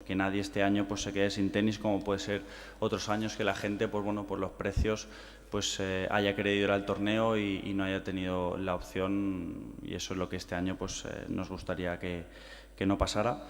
que nadie este año pues se quede sin tenis, como puede ser otros años que la gente pues bueno, por los precios pues haya querido ir al torneo y no haya tenido la opción, y eso es lo que este año pues nos gustaría que no pasara.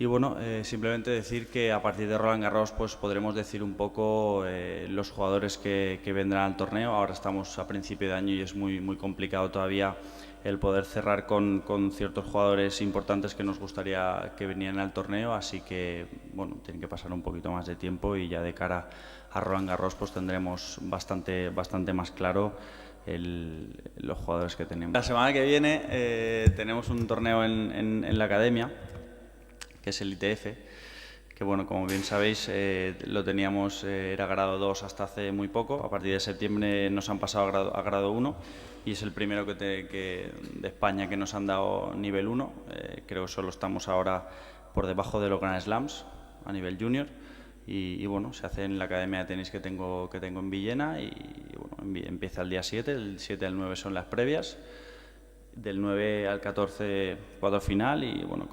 Y bueno, simplemente decir que a partir de Roland Garros pues podremos decir un poco los jugadores que vendrán al torneo. Ahora estamos a principio de año y es muy complicado todavía el poder cerrar con ciertos jugadores importantes que nos gustaría que vinieran al torneo, así que bueno, tienen que pasar un poquito más de tiempo y ya de cara a Roland Garros pues tendremos bastante más claro los jugadores que tenemos. La semana que viene tenemos un torneo en la academia, que es el ITF, que bueno, como bien sabéis lo teníamos, era grado 2 hasta hace muy poco. A partir de septiembre nos han pasado a grado 1 y es el primero de España que nos han dado nivel 1. Creo que solo estamos ahora por debajo de los Grand Slams a nivel junior. Y bueno, se hace en la academia de tenis que tengo en Villena y bueno, empieza el día 7, del 7 al 9 son las previas, del 9 al 14 cuadro final y bueno,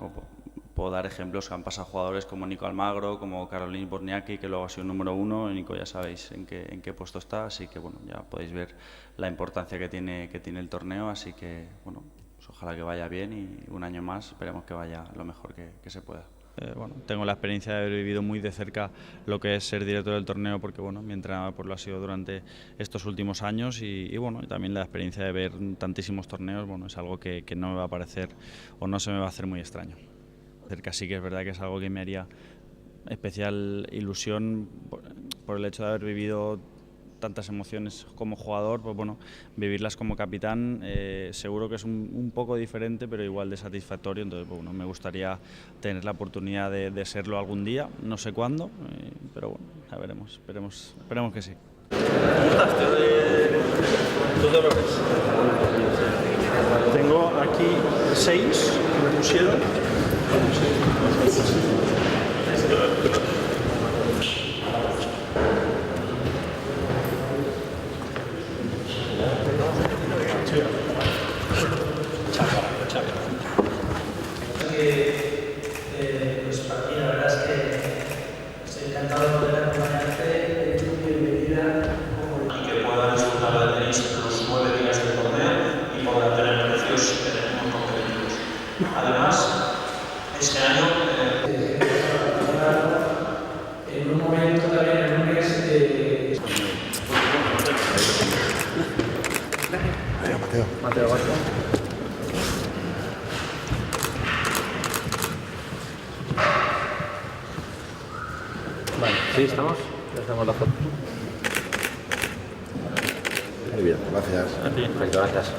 puedo dar ejemplos que han pasado jugadores como Nico Almagro, como Caroline Wozniacki, que luego ha sido número 1. Nico ya sabéis en qué puesto está, así que bueno, ya podéis ver la importancia que tiene el torneo, así que bueno, pues ojalá que vaya bien y un año más esperemos que vaya lo mejor que se pueda. Bueno, tengo la experiencia de haber vivido muy de cerca lo que es ser director del torneo, porque bueno, mi entrenador pues, lo ha sido durante estos últimos años y bueno, y también la experiencia de ver tantísimos torneos, bueno, es algo que no me va a parecer o no se me va a hacer muy extraño. Cerca sí que es verdad que es algo que me haría especial ilusión por el hecho de haber vivido tantas emociones como jugador, pues bueno, vivirlas como capitán seguro que es un poco diferente, pero igual de satisfactorio. Entonces, bueno, me gustaría tener la oportunidad de serlo algún día, no sé cuándo, pero bueno, ya veremos, esperemos que sí. ¿Cómo estás, tío, de tus dolores? Tengo aquí 6 que me pusieron. Pues para mí la verdad es que estoy encantado de poder acompañarte en tu bienvenida Y que puedan disfrutar de tenis los 9 días del torneo y podrán tener precios muy competitivos. Además, este año en un momento también el lunes Mateo. Vale, sí, estamos. Ya hacemos la foto. Muy bien, gracias. Perfecto, gracias.